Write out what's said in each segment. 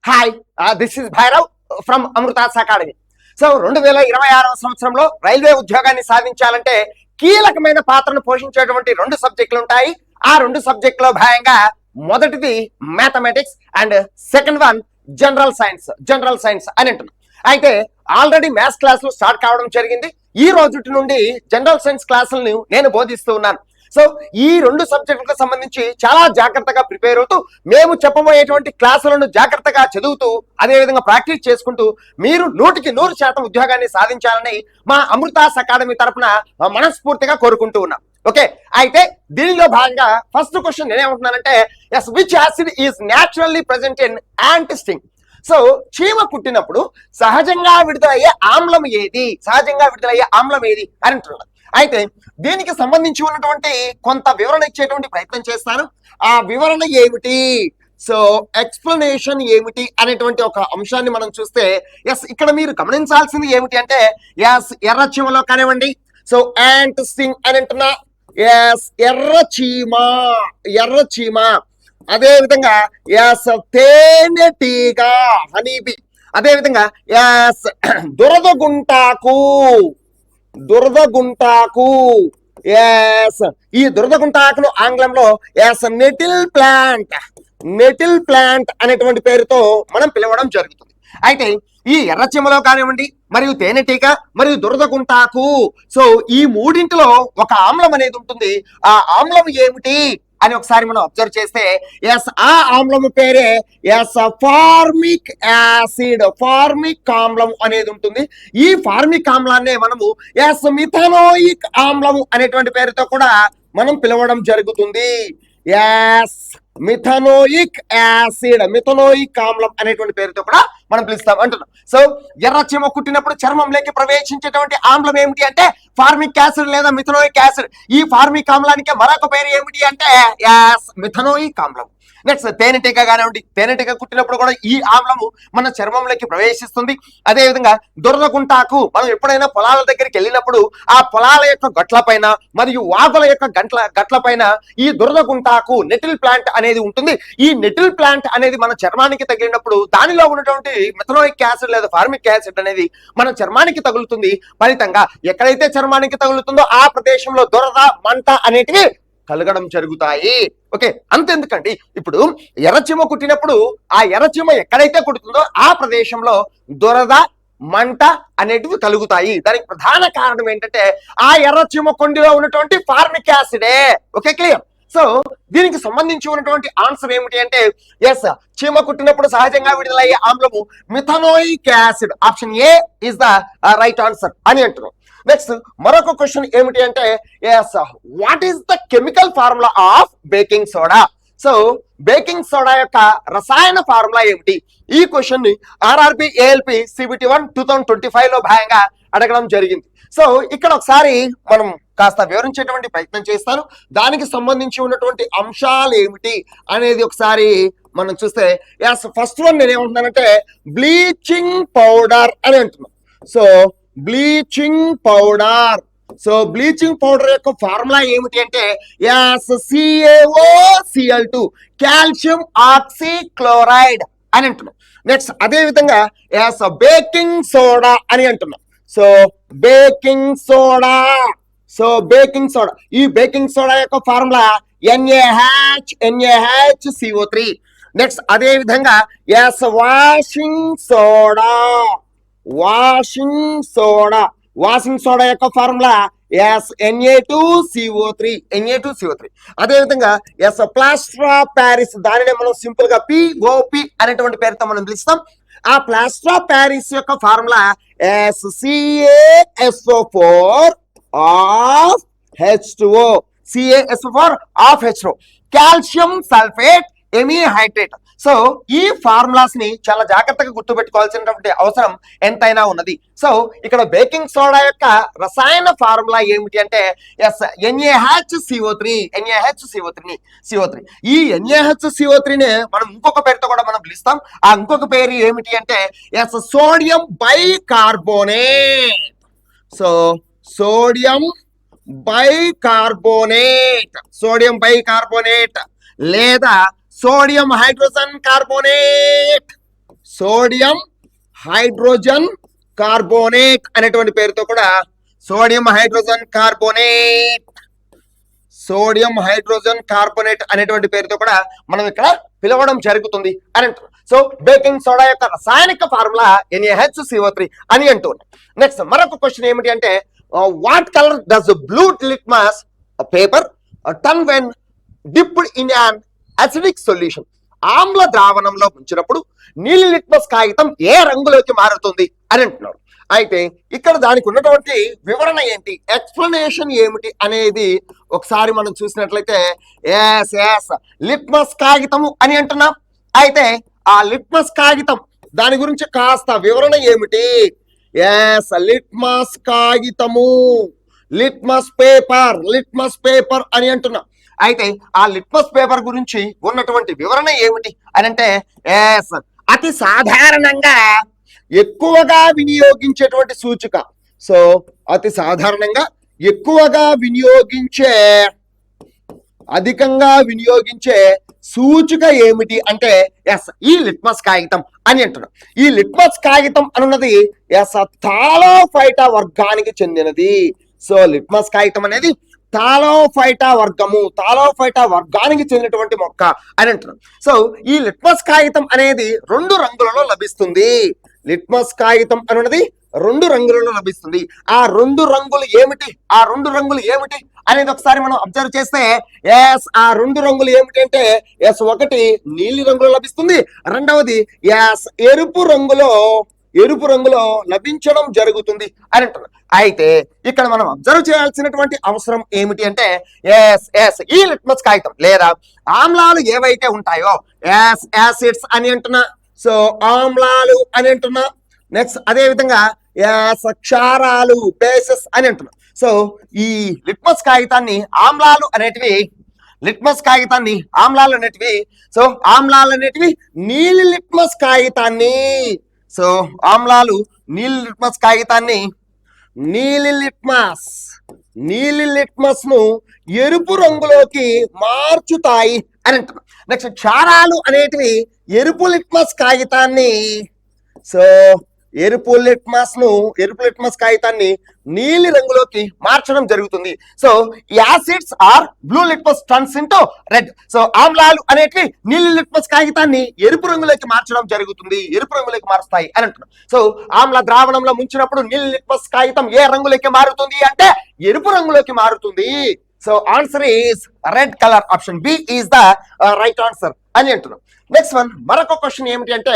Hi, this is Bhairav from Amrutha's academy. So 2026 సంవత్సరంలో railway ఉద్యోగాన్ని సాధించాలంటే కీలకమైన పాత్రను పోషించేటువంటి రెండు సబ్జెక్టులు ఉంటాయి. ఆ రెండు సబ్జెక్టులో భాగంగా మొదటిది mathematics and second one general science అని అంటున్నాం. అయితే ఆల్రెడీ మ్యాథ్స్ క్లాసులు స్టార్ట్ కావడం జరిగింది. ఈ రోజు నుండి జనరల్ సైన్స్ క్లాసులను నేను బోధిస్తూ ఉన్నాను. సో ఈ రెండు సబ్జెక్టులకు సంబంధించి చాలా జాగ్రత్తగా ప్రిపేర్ అవుతూ మేము చెప్పబోయేటువంటి క్లాసులను జాగ్రత్తగా చదువుతూ అదేవిధంగా ప్రాక్టీస్ చేసుకుంటూ మీరు 100% ఉద్యోగాన్ని సాధించాలని మా అమృతాస్ అకాడమీ తరఫున మనస్ఫూర్తిగా కోరుకుంటూ ఉన్నాం. ఓకే, అయితే దీనిలో భాగంగా ఫస్ట్ క్వశ్చన్ నేనేమంటున్నానంటే, yes which acid is naturally present in ant sting. So చీమ కుట్టినప్పుడు సహజంగా విడుదలయ్యే ఆమ్లం ఏది అని అంటున్నారు. అయితే దీనికి సంబంధించి ఉన్నటువంటి కొంత వివరణ ఇచ్చేటువంటి ప్రయత్నం చేస్తాను. ఆ వివరణ ఏమిటి, సో ఎక్స్ప్లెనేషన్ ఏమిటి అనేటువంటి ఒక అంశాన్ని మనం చూస్తే, ఎస్ ఇక్కడ మీరు గమనించాల్సింది ఏమిటి అంటే, ఎస్ ఎర్ర చీమలో కానివ్వండి, సో యాంట్ స్టింగ్ అని అంటున్నా, ఎస్ ఎర్ర చీమ, అదే విధంగా ఎస్ తేనెటీగ హనీబీ, అదే విధంగా ఎస్ దురదగుంటాకు ఎస్ ఈ దురదగుంటాకును ఆంగ్లంలో ఎస్ నెటిల్ ప్లాంట్ అనేటువంటి పేరుతో మనం పిలవడం జరుగుతుంది. అయితే ఈ ఎర్రచీమలో కానివ్వండి, మరియు తేనెటీగ మరియు దురదగుంటాకు, సో ఈ మూడింటిలో ఒక ఆమ్లం అనేది ఉంటుంది. ఆ ఆమ్లం ఏమిటి అని ఒకసారి మనం అబ్జర్వ్ చేస్తే, ఎస్ ఆ ఆమ్లము పేరే ఎస్ ఫార్మిక్ ఆమ్లం అనేది ఉంటుంది. ఈ ఫార్మిక్ ఆమ్లాన్ని మనము ఎస్ మిథనోయిక్ ఆమ్లము అనేటువంటి పేరుతో కూడా మనం పిలవడం జరుగుతుంది. ఎస్ మిథనోయిక్ ఆమ్లం అనేటువంటి పేరుతో కూడా మనం పిలుస్తాం అంటున్నాం. సో ఎర్రచీమ కుట్టినప్పుడు చర్మంలోకి ప్రవేశించేటువంటి ఆమ్లం ఏమిటి అంటే ఫార్మిక్ యాసిడ్ లేదా మిథనోయిక్ యాసిడ్. ఈ ఫార్మిక్ ఆమ్లానికి మరొక పేరు ఏమిటి అంటే మిథనోయిక్ ఆమ్లం. నెక్స్ట్ తేనెటీగ కానివ్వండి, తేనెటీగ కుట్టినప్పుడు కూడా ఈ ఆమ్లము మన చర్మంలోకి ప్రవేశిస్తుంది. అదేవిధంగా దురదగుంటాకు, మనం ఎప్పుడైనా పొలాల దగ్గరికి వెళ్ళినప్పుడు ఆ పొలాల యొక్క గట్ల పైన మరియు వాగుల యొక్క గట్ల పైన ఈ దురదగుంటాకు నెటిల్ ప్లాంట్ అనేది ఉంటుంది. ఈ నెటిల్ ప్లాంట్ అనేది మన చర్మానికి తగిలినప్పుడు దానిలో ఉన్నటువంటి మిథనోయిక్ యాసిడ్ లేదా ఫార్మిక్ యాసిడ్ అనేది మన చర్మానికి తగులుతుంది. ఫలితంగా ఎక్కడైతే చర్మానికి తగులుతుందో ఆ ప్రదేశంలో దురద, మంట అనేటివి కలగడం జరుగుతాయి. ఓకే, అంతెందుకండి, ఇప్పుడు ఎర్రచీమ కుట్టినప్పుడు ఆ ఎర్రచీమ ఎక్కడైతే కుడుతుందో ఆ ప్రదేశంలో దురద, మంట అనేటివి కలుగుతాయి. దానికి ప్రధాన కారణం ఏంటంటే ఆ ఎర్రచీమ కొండిలో ఉన్నటువంటి ఫార్మిక్ యాసిడే. Okay, clear. సో దీనికి సంబంధించి ఉన్నటువంటి ఆన్సర్ ఏమిటి అంటే, ఎస్ చీమ కుట్టినప్పుడు సహజంగా విడుదలయ్యే ఆమ్లము methanoic acid. Option A is the right answer అని అంటున్నాం. నెక్స్ట్ మరొక క్వశ్చన్ ఏమిటి అంటే, yes what is the chemical formula of baking soda. So baking soda యొక్క రసాయన ఫార్ములా ఏమిటి? ఈ క్వశ్చన్ ని ఆర్ఆర్బి ఏఎల్పి సిబిటి 1 2025 లో భాగంగా అడగడం జరిగింది. సో ఇక్కడ ఒకసారి మనం కాస్త వివరించేటువంటి ప్రయత్నం చేస్తాను. దానికి సంబంధించి ఉన్నటువంటి అంశాలు ఏమిటి అనేది ఒకసారి మనం చూస్తే, ఎస్ ఫస్ట్ వన్ నేను ఏమంటున్నానంటే బ్లీచింగ్ పౌడర్ అని అంటున్నాను. సో బ్లీచింగ్ పౌడర్ యొక్క ఫార్ములా ఏమిటి అంటే CaOCl2 కాల్షియం ఆక్సిక్లోరైడ్ అని అంటున్నాం. నెక్స్ట్ అదే విధంగా బేకింగ్ సోడా అని అంటున్నాం. సో బేకింగ్ సోడా ఈ బేకింగ్ సోడా యొక్క ఫార్ములా NaHCO3. నెక్స్ట్ అదే విధంగా వాషింగ్ సోడా యొక్క ఫార్ములా Na2CO3. అదే విధంగా ప్లాస్టర్ ఆఫ్ ప్యారిస్, దానినే మనం సింపుల్ గా POP అనేటువంటి పేరుతో మనం పిలుస్తాం. ఆ ప్లాస్టర్ ఆఫ్ ప్యారిస్ యొక్క formula CaSO4 calcium sulphate hemihydrate. So ఈ ఫార్ములాస్ ని చాలా జాగ్రత్తగా గుర్తుపెట్టుకోవాల్సినటువంటి అవసరం ఎంతైనా ఉన్నది. సో ఇక్కడ బేకింగ్ సోడా యొక్క రసాయన ఫార్ములా ఏమిటి అంటే NaHCO3. ఈ NaHCO3 ని మనం ఇంకొక పేరుతో కూడా మనం పిలుస్తాం. ఆ ఇంకొక పేరు ఏమిటి అంటే sodium bicarbonate. So sodium bicarbonate లేదా sodium hydrogen carbonate. Sodium hydrogen carbonate అనేటువంటి పేరుతో కూడా సోడియం హైడ్రోజన్ కార్బోనేట్ అనేటువంటి పేరుతో కూడా మనం ఇక్కడ పిలవడం జరుగుతుంది అని అంటారు. సో బేకింగ్ సోడా యొక్క రసాయనిక ఫార్ములా NaHCO3 అని అంటున్నాం. నెక్స్ట్ మరొక క్వశ్చన్ ఏమిటి అంటే what colour does blue litmus paper turn when dipped in an acidic solution? ఆమ్ల ద్రావణంలో ఉంచినప్పుడు నీలి లిట్మస్ కాగితం ఏ రంగులోకి మారుతుంది అని అంటున్నారు. అయితే ఇక్కడ దానికి ఉన్నటువంటి వివరణ ఏంటి, ఎక్స్ప్లెనేషన్ ఏమిటి అనేది ఒకసారి మనం చూసినట్లయితే లిట్మస్ కాగితము అని అంటున్నాం. అయితే ఆ లిట్మస్ కాగితం దాని గురించి కాస్త వివరణ ఏమిటి? లిట్మస్ కాగితము, లిట్మస్ పేపర్ అని అంటున్నాం. అయితే ఆ లిట్మస్ పేపర్ గురించి ఉన్నటువంటి వివరణ ఏమిటి అని అంటే అతి సాధారణంగా ఎక్కువగా వినియోగించేటువంటి సూచిక. సో అతి సాధారణంగా ఎక్కువగా అధికంగా వినియోగించే సూచిక ఏమిటి అంటే ఈ లిట్మస్ కాగితం అని అంటున్నాం. ఈ లిట్మస్ కాగితం అనున్నది థాలోఫైటా వర్గానికి చెందినది. సో లిట్మస్ కాగితం అనేది థాలోఫైటా వర్గానికి చెందినటువంటి మొక్క అని అంటున్నాం. సో ఈ లిట్మస్ కాగితం అనేది 2 రంగులలో లభిస్తుంది. లిట్మస్ కాగితం అనున్నది 2 రంగులలో లభిస్తుంది. ఆ 2 రంగులు ఏమిటి అనేది ఒకసారి మనం అబ్జర్వ్ చేస్తే ఆ 2 రంగులు ఏమిటి అంటే ఒకటి నీలి రంగులో లభిస్తుంది, రెండవది ఎరుపు రంగులో లభించడం జరుగుతుంది అని అంటున్నారు. అయితే ఇక్కడ మనం అబ్జర్వ్ చేయాల్సినటువంటి అవసరం ఏమిటి అంటే ఈ లిట్మస్ కాగితం లేదా ఆమ్లాలు ఏవైతే ఉంటాయో యాసిడ్స్ అని అంటున్నా. సో ఆమ్లాలు అని అంటున్నా. నెక్స్ట్ అదే విధంగా క్షారాలు బేసెస్ అని అంటున్నా. సో ఈ లిట్మస్ కాగితాన్ని ఆమ్లాలు అనేటివి సో ఆమ్లాలు అనేటివి నీలి లిట్మస్ కాగితాన్ని నీలి లిట్మస్ ను ఎరుపు రంగులోకి మార్చుతాయి అని అంటున్నాం. నెక్స్ట్ క్షారాలు అనేటివి ఎరుపు లిట్మస్ కాగితాన్ని నీలి రంగులోకి మార్చడం జరుగుతుంది. So acids are blue litmus turns into red. So ఆమ్లాలు అనేటివి నీలి లిట్మస్ కాగితాన్ని ఎరుపు రంగులోకి మారుస్తాయి అని అంటున్నాం. సో ఆమ్ల ద్రావణంలో ముంచినప్పుడు నీలి లిట్మస్ కాగితం ఏ రంగులోకి మారుతుంది అంటే ఎరుపు రంగులోకి మారుతుంది. So answer is red colour. Option B is the right answer అని అంటున్నాం. నెక్స్ట్ వన్ మరొక క్వశ్చన్ ఏమిటి అంటే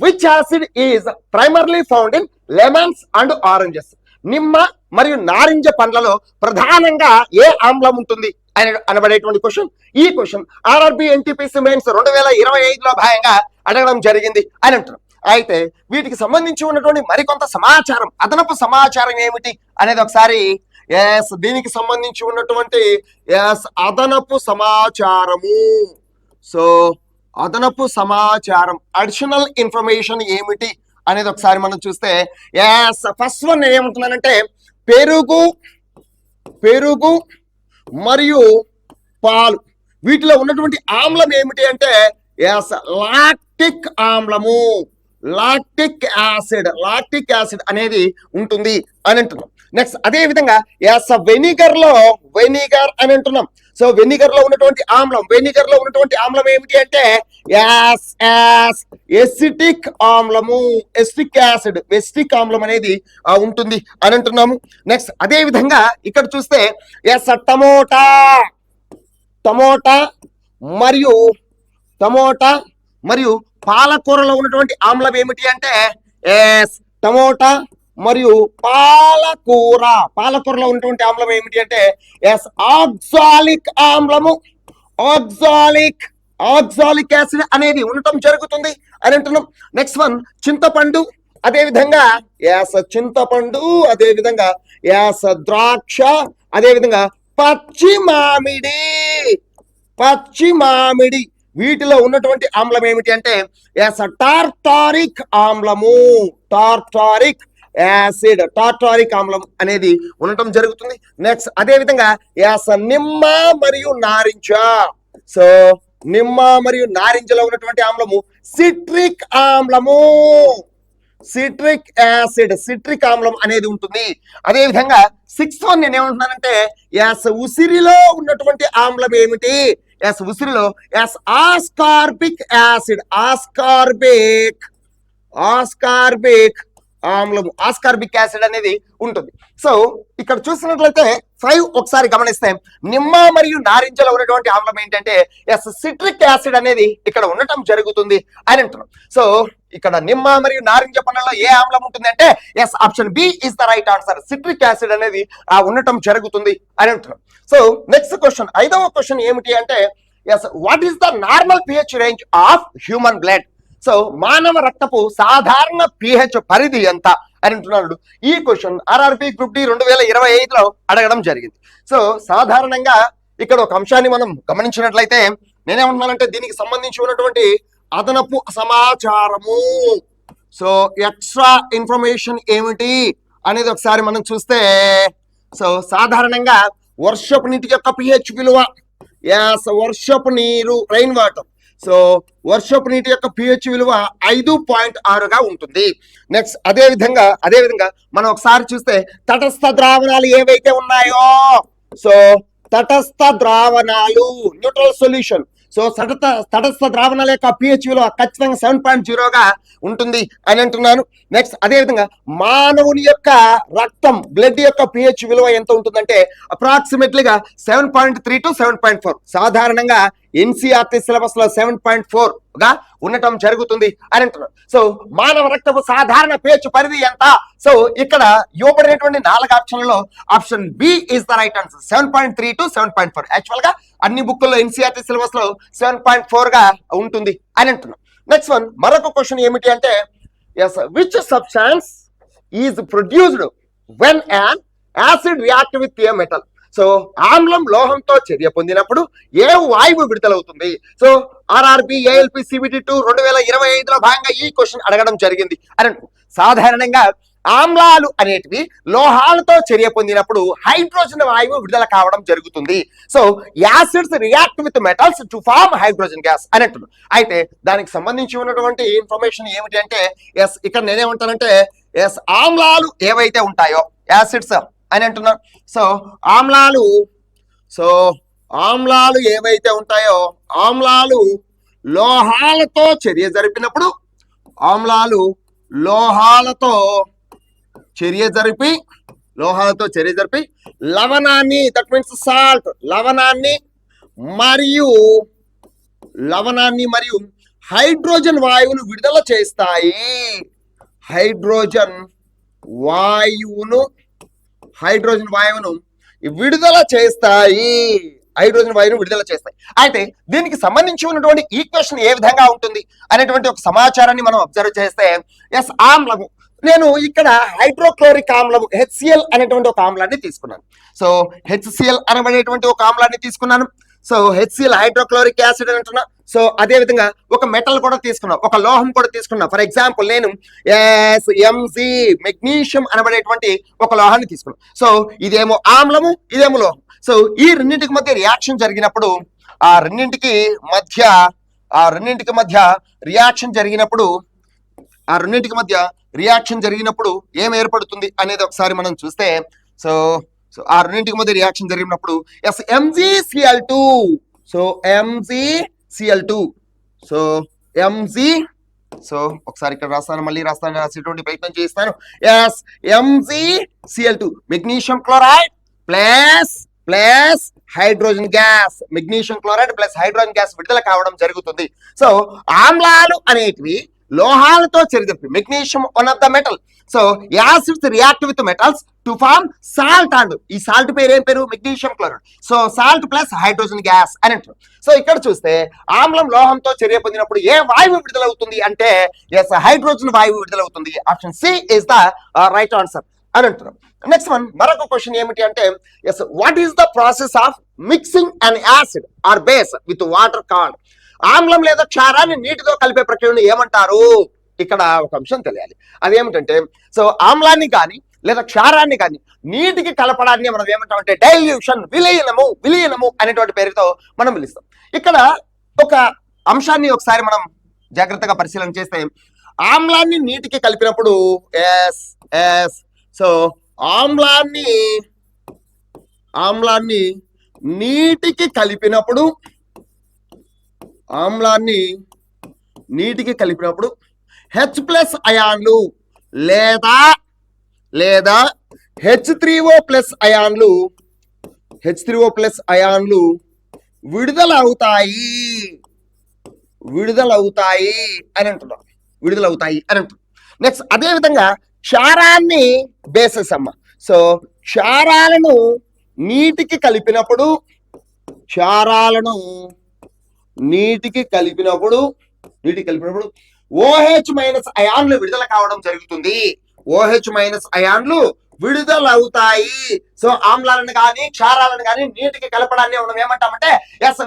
which acid is primarily found in lemons and oranges? నిమ్మ మరియు నారింజ పండ్లలో ప్రధానంగా ఏ ఆమ్లం ఉంటుంది అని అనబడేటువంటి క్వశ్చన్. ఈ క్వశ్చన్ ఆర్ఆర్బి ఎన్టీపీసీ మెయిన్స్ 2025లో భాగంగా అడగడం జరిగింది అని అంటున్నాం. అయితే వీటికి సంబంధించి ఉన్నటువంటి మరికొంత సమాచారం, అదనపు సమాచారం ఏమిటి అనేది ఒకసారి దీనికి సంబంధించి ఉన్నటువంటి అదనపు సమాచారం అడిషనల్ ఇన్ఫర్మేషన్ ఏమిటి అనేది ఒకసారి మనం చూస్తే ఫస్ట్ వన్ ఏమంటున్నానంటే పెరుగు మరియు పాలు వీటిలో ఉన్నటువంటి ఆమ్లం ఏమిటి అంటే లాక్టిక్ ఆమ్లము, లాక్టిక్ యాసిడ్ అనేది ఉంటుంది అని అంటున్నాం. నెక్స్ట్ అదే విధంగా వెనిగర్ అని అంటున్నాం. సో వెనిగర్ లో ఉన్నటువంటి ఆమ్లం ఏమిటి అంటే ఎసిటిక్ ఆమ్లం అనేది ఉంటుంది అని అంటున్నాము. నెక్స్ట్ అదే విధంగా ఇక్కడ చూస్తే టమోటా మరియు పాలకూరలో ఉన్నటువంటి ఆమ్లం ఏమిటి అంటే టమోటా మరియు పాలకూరలో ఉన్నటువంటి ఆమ్లం ఏమిటి అంటే ఆక్సాలిక్ ఆమ్లము, ఆక్సాలిక్ యాసిడ్ అనేది ఉండటం జరుగుతుంది అని అంటున్నాం. నెక్స్ట్ వన్ చింతపండు, అదే విధంగా ద్రాక్ష, అదే విధంగా పచ్చి మామిడి వీటిలో ఉన్నటువంటి ఆమ్లం ఏమిటి అంటే టార్టారిక్ ఆమ్లం అనేది ఉండటం జరుగుతుంది. నెక్స్ట్ అదే విధంగా నిమ్మ మరియు నారింజ. సో నిమ్మ మరియు నారింజలో ఉన్నటువంటి ఆమ్లము సిట్రిక్ ఆమ్లము, సిట్రిక్ యాసిడ్, సిట్రిక్ ఆమ్లం అనేది ఉంటుంది. అదే విధంగా 6th వన్ నేను ఏమంటున్నానంటే ఉసిరిలో ఉన్నటువంటి ఆమ్లం ఏమిటి? ఉసిరిలో ఆస్కార్బిక్ యాసిడ్, ఆస్కార్బిక్ ఆమ్లం, ఆస్కార్బిక్ యాసిడ్ అనేది ఉంటుంది. సో ఇక్కడ చూసినట్లయితే 5 ఒకసారి గమనిస్తే నిమ్మ మరియు నారింజలో ఉన్నటువంటి ఆమ్లం ఏంటంటే సిట్రిక్ యాసిడ్ అనేది ఇక్కడ ఉండటం జరుగుతుంది అని అంటున్నాం. సో ఇక్కడ నిమ్మ మరియు నారింజ పండ్లలో ఏ ఆమ్లం ఉంటుంది అంటే option B is the right answer. Citric acid అనేది ఉండటం జరుగుతుంది అని అంటున్నాం. సో నెక్స్ట్ క్వశ్చన్, 5వ క్వశ్చన్ ఏమిటి అంటే what is the normal pH range of human blood? So మానవ రక్తపు సాధారణ పిహెచ్ పరిధి ఎంత అని అంటున్నాడు. ఈ క్వశ్చన్ ఆర్ఆర్బి గ్రూప్ డి 2025లో అడగడం జరిగింది. సో సాధారణంగా ఇక్కడ ఒక అంశాన్ని మనం గమనించినట్లయితే నేనేమంటున్నానంటే దీనికి సంబంధించి ఉన్నటువంటి అదనపు సమాచారము, సో ఎక్స్ట్రా ఇన్ఫర్మేషన్ ఏమిటి అనేది ఒకసారి మనం చూస్తే, సో సాధారణంగా వర్షపు నీటి యొక్క పిహెచ్ విలువ, వర్షపు నీరు, రెయిన్ వాటర్, సో వర్షపు నీటి యొక్క పిహెచ్ విలువ 5.6గా ఉంటుంది. నెక్స్ట్ అదే విధంగా మనం ఒకసారి చూస్తే తటస్థ ద్రావణాలు ఏవైతే ఉన్నాయో, సో తటస్థ ద్రావణాలు, న్యూట్రల్ సొల్యూషన్, సో తటస్థ ద్రావణాల యొక్క పిహెచ్ విలువ ఖచ్చితంగా 7.0గా ఉంటుంది అని అంటున్నాను. నెక్స్ట్ అదే విధంగా మానవుని యొక్క రక్తం, బ్లడ్ యొక్క పిహెచ్ విలువ ఎంత ఉంటుందంటే అప్రాక్సిమేట్లీగా 7.3 to 7.4, సాధారణంగా ఎన్సీఆర్టీ సిలబస్ లో 7.4గా ఉండటం జరుగుతుంది అని అంటున్నారు. సో మానవ రక్తపు సాధారణ పిహెచ్ పరిధి ఎంత? సో ఇక్కడ ఇవ్వబడినటువంటి 4 ఆప్షన్లలో option B is the right answer, 7.3 to 7.4. Actual గా అన్ని బుక్కుల్లో ఎన్సీఆర్టీ సిలబస్ లో 7.4గా ఉంటుంది అని అంటున్నాం. నెక్స్ట్ వన్, మరొక క్వశ్చన్ ఏమిటి అంటే which substance is produced when an acid react with a metal? So ఆమ్లం లోహంతో చర్య పొందినప్పుడు ఏ వాయువు విడుదలవుతుంది? సో ఆర్ఆర్బి ఏఎల్పి సిబిటి 2 2025లో భాగంగా ఈ క్వశ్చన్ అడగడం జరిగింది అని. సాధారణంగా ఆమ్లాలు అనేటివి లోహాలతో చర్య పొందినప్పుడు హైడ్రోజన్ వాయువు విడుదల కావడం జరుగుతుంది. So acids react with metals to form hydrogen gas అని అంటున్నాను. అయితే దానికి సంబంధించి ఉన్నటువంటి ఇన్ఫర్మేషన్ ఏమిటి అంటే ఇక్కడ నేనేమంటానంటే ఆమ్లాలు ఏవైతే ఉంటాయో యాసిడ్స్ అని అంటున్నాను. సో ఆమ్లాలు ఏవైతే ఉంటాయో, ఆమ్లాలు లోహాలతో చర్య జరిపినప్పుడు, ఆమ్లాలు లోహాలతో చర్య జరిపి లవణాన్ని, దట్ మీన్స్ సాల్ట్, లవణాన్ని మరియు హైడ్రోజన్ వాయువును విడుదల చేస్తాయి. హైడ్రోజన్ వాయువును విడుదల చేస్తాయి. అయితే దీనికి సంబంధించి ఉన్నటువంటి ఈక్వేషన్ ఏ విధంగా ఉంటుంది అనేటువంటి ఒక సమాచారాన్ని మనం అబ్జర్వ్ చేస్తే ఆమ్లము, నేను ఇక్కడ హైడ్రోక్లోరిక్ ఆమ్లము HCl అనేటువంటి ఒక ఆమ్లాన్ని తీసుకున్నాను. సో HCl అనబడేటువంటి ఒక ఆమ్లాన్ని తీసుకున్నాను. సో HCl హైడ్రోక్లోరిక్ యాసిడ్ అని అంటున్నా. సో అదే విధంగా ఒక మెటల్ కూడా తీసుకున్నాం, ఒక లోహం కూడా తీసుకున్నాం. ఫర్ ఎగ్జాంపుల్ నేను Mg మెగ్నీషియం అనబడేటువంటి ఒక లోహాన్ని తీసుకున్నాం. సో ఇదేమో ఆమ్లము, ఇదేమో లోహం. సో ఈ రెండింటికి మధ్య రియాక్షన్ జరిగినప్పుడు ఆ రెండింటికి మధ్య రియాక్షన్ జరిగినప్పుడు ఏం ఏర్పడుతుంది అనేది ఒకసారి మనం చూస్తే, సో ఆ రెండింటికి మధ్య రియాక్షన్ జరిగినప్పుడు MgCl2, సో MgCl2, సో ఒకసారి ఇక్కడ రాసేటువంటి ప్రయత్నం చేస్తాను. MgCl2 magnesium chloride plus hydrogen gas, magnesium chloride plus hydrogen gas విడుదల కావడం జరుగుతుంది. సో ఆమ్లాలు అనేటివి లోహాలతో చర్య జరిపి, magnesium one of the metal, so acids react with metals to form salt, and ఈ సాల్ట్ పేరు ఏం పేరు? Magnesium chloride. So salt plus hydrogen gas అని అంటారు. సో ఇక్కడ చూస్తే ఆమ్లం లోహంతో చర్య పొందినప్పుడు ఏ వాయువు విడుదలవుతుంది అంటే హైడ్రోజన్ వాయువు విడుదలవుతుంది. Option C is the right answer అని అంటున్నాం. నెక్స్ట్ వన్, మరొక క్వశ్చన్ ఏమిటి అంటే what is the process of mixing an acid or base with water called? ఆమ్లం లేదా క్షారాన్ని నీటితో కలిపే ప్రక్రియను ఏమంటారు? ఇక్కడ ఒక అంశం తెలియాలి. అదేమిటంటే సో ఆమ్లాన్ని కానీ లేదా క్షారాన్ని కానీ నీటికి కలపడాన్ని మనం ఏమంటామంటే డైల్యూషన్, విలీనము అనేటువంటి పేరుతో మనం పిలుస్తాం. ఇక్కడ ఒక అంశాన్ని ఒకసారి మనం జాగ్రత్తగా పరిశీలన చేస్తే, ఆమ్లాన్ని నీటికి కలిపినప్పుడు ఎస్ ఎస్ సో ఆమ్లాన్ని నీటికి కలిపినప్పుడు H+ అయాన్లు లేదా H3O+ అయాన్లు విడుదలవుతాయి అని అంటున్నాం. నెక్స్ట్ అదే విధంగా క్షారాన్ని బేసెస్ అమ్మ. సో క్షారాలను నీటికి కలిపినప్పుడు OH- అయాన్లు విడుదల కావడం జరుగుతుంది. OH- అయాన్లు విడుదలవుతాయి. సో ఆమ్లాలను కానీ క్షారాలను కానీ నీటికి కలపడాన్ని మనం ఏమంటామంటే ఎస్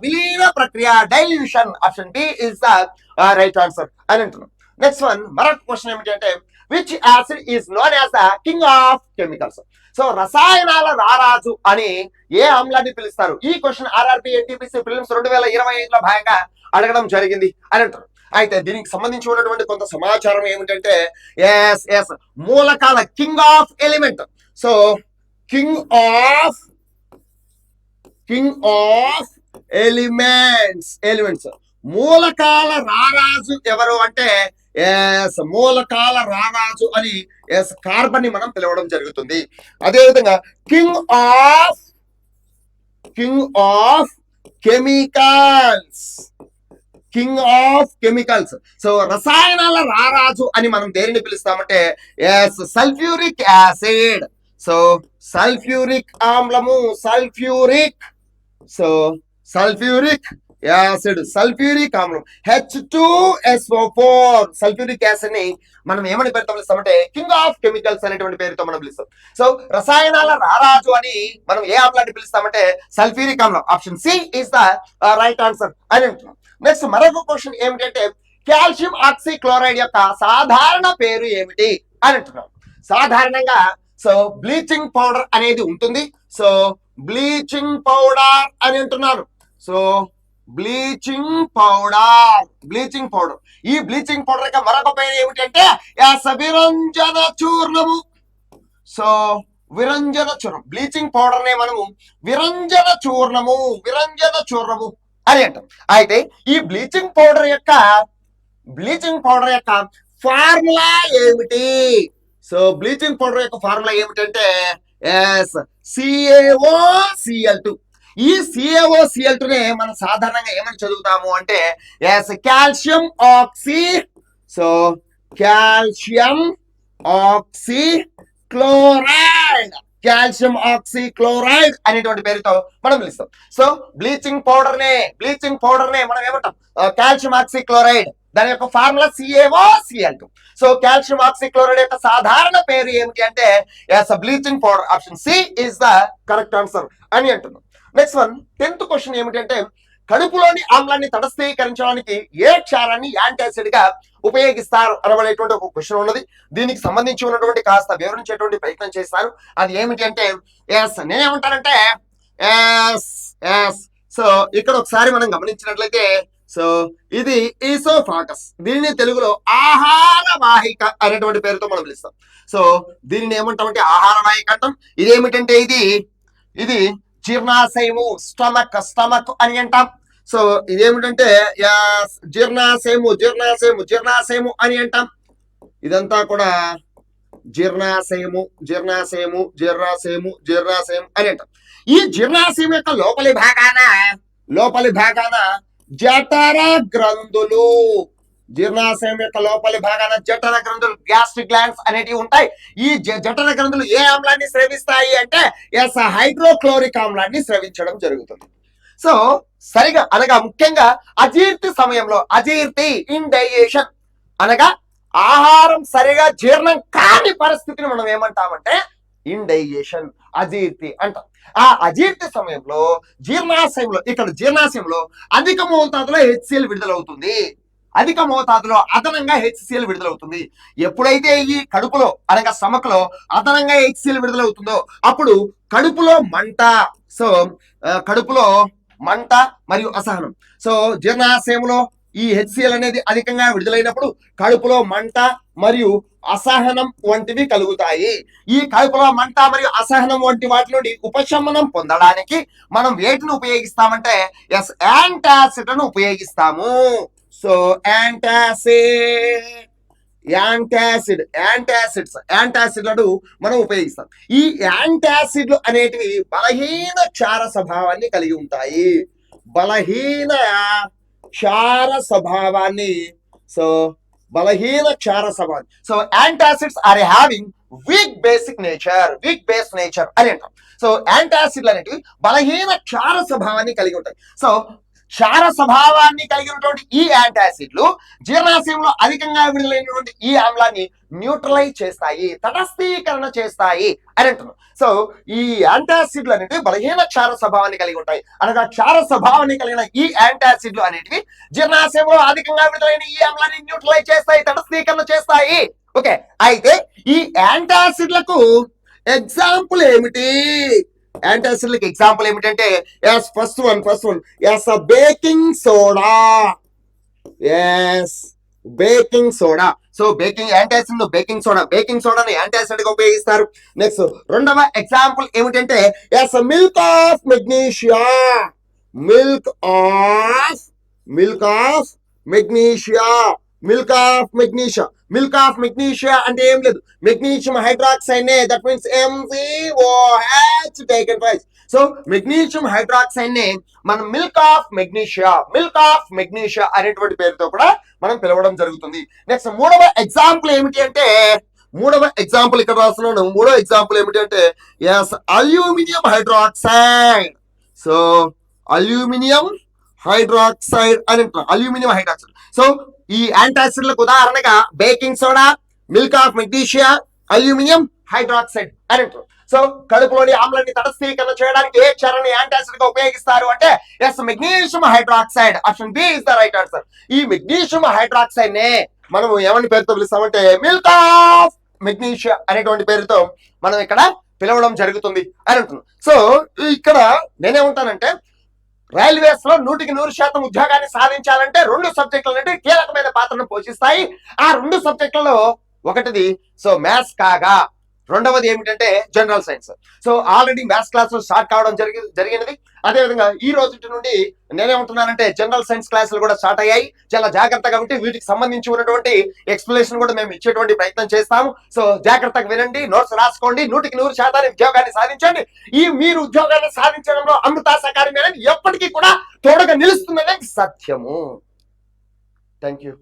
విలీన ప్రక్రియ, dilution. Option D is the right answer అని అంటున్నాం. నెక్స్ట్ వన్, మరొక క్వశ్చన్ ఏమిటి అంటే which acid is known as the king of chemicals. So రసాయనాల రారాజు అని ఏ ఆమ్లాన్ని పిలుస్తారు? ఈ క్వశ్చన్ RRB NTPC ప్రిలిమ్స్ 2025లో భాగంగా అడగడం జరిగింది అని అంటారు. అయితే దీనికి సంబంధించి ఉన్నటువంటి కొంత సమాచారం ఏమిటంటే ఎస్ మూలకాల king of element. So king of elements మూలకాల రారాజు ఎవరు అంటే మూలకాల రారాజు అని కార్బన్ ని మనం పిలవడం జరుగుతుంది. అదేవిధంగా కింగ్ ఆఫ్ కెమికల్స్. సో రసాయనాల రారాజు అని మనం దేనిని పిలుస్తామంటే సల్ఫ్యూరిక్ యాసిడ్. సో సల్ఫ్యూరిక్ ఆమ్లము, సల్ఫ్యూరిక్ యాసిడ్, సల్ఫ్యూరిక్ ఆమ్లం H2SO4. సల్ఫ్యూరిక్ యాసిడ్ ని మనం ఏమని పేరుతో పిలుస్తామంటే కింగ్ ఆఫ్ కెమికల్స్ అనేటువంటి పేరుతో మనం పిలుస్తాం. సో రసాయనాల రారాజు అని మనం ఏ ఆమ్లాన్ని పిలుస్తామంటే సల్ఫ్యూరిక్ ఆమ్లం. Option C is the right answer అని అంటున్నాం. నెక్స్ట్ మరొక క్వశ్చన్ ఏమిటంటే కాల్షియం ఆక్సీక్లోరైడ్ యొక్క సాధారణ పేరు ఏమిటి అని అంటున్నాం. సాధారణంగా సో బ్లీచింగ్ పౌడర్ అనేది ఉంటుంది. సో బ్లీచింగ్ పౌడర్ అని అంటున్నారు. So bleaching powder. ఈ బ్లీచింగ్ పౌడర్ యొక్క మరొక పేరు ఏమిటంటే విరంజన చూర్ణము. సో విరంజన చూర్ణం. బ్లీచింగ్ పౌడర్ నే మనము విరంజన చూర్ణము అని అంటాం. అయితే ఈ బ్లీచింగ్ పౌడర్ యొక్క ఫార్ములా ఏమిటి? సో బ్లీచింగ్ పౌడర్ యొక్క ఫార్ములా ఏమిటంటే CaOCl2. ఈ CaOCl2 నే మనం సాధారణంగా ఏమని చదువుతాము అంటే కాల్షియం ఆక్సీక్లోరైడ్ అనేటువంటి పేరుతో మనం పిలుస్తాం. సో బ్లీచింగ్ పౌడర్ నే మనం ఏమంటాం కాల్షియం ఆక్సీక్లోరైడ్. దాని యొక్క formula CaOCl2. So calcium oxychloride యొక్క సాధారణ పేరు ఏమిటి అంటే bleaching powder. Option C is the correct answer అని అంటున్నాం. నెక్స్ట్ వన్, 10th క్వశ్చన్ ఏమిటంటే కడుపులోని ఆమ్లాన్ని తటస్థీకరించడానికి ఏ క్షారాన్ని యాంటాసిడ్ గా ఉపయోగిస్తారు అనబడేటువంటి ఒక క్వశ్చన్ ఉన్నది. దీనికి సంబంధించి ఉన్నటువంటి కాస్త వివరించేటువంటి ప్రయత్నం చేస్తాను. అది ఏమిటి అంటే నేనేమంటానంటే సో ఇక్కడ ఒకసారి మనం గమనించినట్లయితే సో ఇది ఈసోఫాగస్. దీనిని తెలుగులో ఆహార వాహిక అనేటువంటి పేరుతో మనం పిలుస్తాం. సో దీనిని ఏమంటామంటే ఆహార వాహిక అంటాం. ఇదేమిటంటే ఇది జీర్ణాశయము, స్టమక్ అని అంటాం. సో ఇదేమిటంటే జీర్ణాశయము అని అంటాం. ఇదంతా కూడా జీర్ణాశయము అని అంటాం. ఈ జీర్ణాశయం యొక్క లోపలి భాగాన జఠర గ్రంథులు, గ్యాస్ట్రిక్ గ్లాండ్స్ అనేటివి ఉంటాయి. ఈ జఠర గ్రంథులు ఏ ఆమ్లాన్ని స్రవిస్తాయి అంటే హైడ్రోక్లోరిక్ ఆమ్లాన్ని స్రవించడం జరుగుతుంది. సో సరిగా అనగా ముఖ్యంగా అజీర్తి సమయంలో, ఇండైజెషన్ అనగా ఆహారం సరిగా జీర్ణం కాని పరిస్థితిని మనం ఏమంటామంటే ఇండైజెషన్, అజీర్తి అంటాం. ఆ అజీర్తి సమయంలో జీర్ణాశయంలో అధిక మోతాదులో HCl విడుదలవుతుంది. అదనంగా HCl విడుదలవుతుంది. ఎప్పుడైతే ఈ కడుపులో అనగా స్టమక్లో అదనంగా HCl విడుదలవుతుందో అప్పుడు కడుపులో మంట, సో కడుపులో మంట మరియు అసహనం. సో జీర్ణాశయంలో ఈ హెచ్సిఎల్ అనేది అధికంగా విడుదలైనప్పుడు కడుపులో మంట మరియు అసహనం వంటివి కలుగుతాయి. ఈ కడుపులో మంట మరియు అసహనం వంటి వాటి నుండి ఉపశమనం పొందడానికి మనం వేటిని ఉపయోగిస్తామంటే ఎస్ యాంటాసిడ్ ను ఉపయోగిస్తాము. సో యాంటాసిడ్లను మనం ఉపయోగిస్తాం. ఈ యాంటాసిడ్లు అనేటివి బలహీన క్షార స్వభావాన్ని కలిగి ఉంటాయి. బలహీన క్షార స్వభావాన్ని so antacids are having weak base nature అని అంటాం. సో యాంటాసిడ్లు అనేటివి బలహీన క్షార స్వభావాన్ని కలిగి ఉంటాయి. సో క్షార స్వభావాన్ని కలిగినటువంటి ఈ యాంటాసిడ్లు జీర్ణాశయంలో అధికంగా విడుదలైనటువంటి ఈ ఆమ్లాన్ని న్యూట్రలైజ్ చేస్తాయి, తటస్థీకరణ చేస్తాయి అని అంటున్నాం. సో ఈ యాంటాసిడ్లు అనేటివి బలహీన క్షార స్వభావాన్ని కలిగి ఉంటాయి. అనగా క్షార స్వభావాన్ని కలిగిన ఈ యాంటాసిడ్లు అనేటివి జీర్ణాశయంలో అధికంగా విడుదలైన ఈ ఆమ్లాన్ని న్యూట్రలైజ్ చేస్తాయి, తటస్థీకరణ చేస్తాయి. ఓకే, అయితే ఈ యాంటాసిడ్లకు ఎగ్జాంపుల్ ఏమిటి? యాంటాసిడ్లకు ఎగ్జాంపుల్ ఏమిటంటే first one baking soda. Baking soda. So antacid baking సోడాని యాంటాసిడ్ గా ఉపయోగిస్తారు. నెక్స్ట్ రెండవ ఎగ్జాంపుల్ ఏమిటంటే milk of magnesia. Milk of magnesia అంటే ఏం లేదు, మెగ్నీషియం హైడ్రాక్సైడ్ నే, that means MgOH taken twice. So magnesium hydroxide నే మనం మిల్క్ ఆఫ్ మెగ్నీషియా అనేటువంటి పేరుతో కూడా మనం పిలవడం జరుగుతుంది. నెక్స్ట్ మూడవ ఎగ్జాంపుల్ ఏమిటి అంటే ఇక్కడ రాస్తున్నాను. మూడవ ఎగ్జాంపుల్ ఏమిటి అంటే aluminium hydroxide. So aluminium hydroxide అని అల్యూమినియం హైడ్రాక్సైడ్. సో ఈ యాంటాసిడ్లకు ఉదాహరణగా baking soda, milk of magnesia, aluminium hydroxide అని అంటారు. సో కడుపులోని ఆమ్లాన్ని తటస్థీకరణ చేయడానికి ఏ క్షారాన్ని యాంటాసిడ్ గా ఉపయోగిస్తారు అంటే magnesium hydroxide. Option B is the right answer. ఈ మెగ్నీషియం హైడ్రాక్సైడ్ నే మనం ఏమని పేరుతో పిలుస్తామంటే మిల్క్ ఆఫ్ మెగ్నీషియా అనేటువంటి పేరుతో మనం ఇక్కడ పిలవడం జరుగుతుంది అని అంటున్నాం. సో ఇక్కడ నేనేమంటానంటే రైల్వేస్ లో 100% ఉద్యోగాన్ని సాధించాలంటే 2 సబ్జెక్టులు అంటే కీలకమైన పాత్రను పోషిస్తాయి. ఆ 2 సబ్జెక్టులలో ఒకటిది మ్యాథ్స్ కాగా రెండవది ఏమిటంటే general science. So already maths క్లాసులు స్టార్ట్ కావడం జరిగినది. అదేవిధంగా ఈ రోజు నుండి నేనేమంటున్నానంటే జనరల్ సైన్స్ క్లాసులు కూడా స్టార్ట్ అయ్యాయి. చాలా జాగ్రత్తగా ఉంటే వీటికి సంబంధించి ఉన్నటువంటి ఎక్స్ప్లెనేషన్ కూడా మేము ఇచ్చేటువంటి ప్రయత్నం చేస్తాము. సో జాగ్రత్తగా వినండి, నోట్స్ రాసుకోండి, 100% ఉద్యోగాన్ని సాధించండి. ఈ మీరు ఉద్యోగాన్ని సాధించడంలో అమృతాస్ అకాడమీ అనేది ఎప్పటికీ కూడా తోడుగా నిలుస్తుందనే సత్యము. Thank you.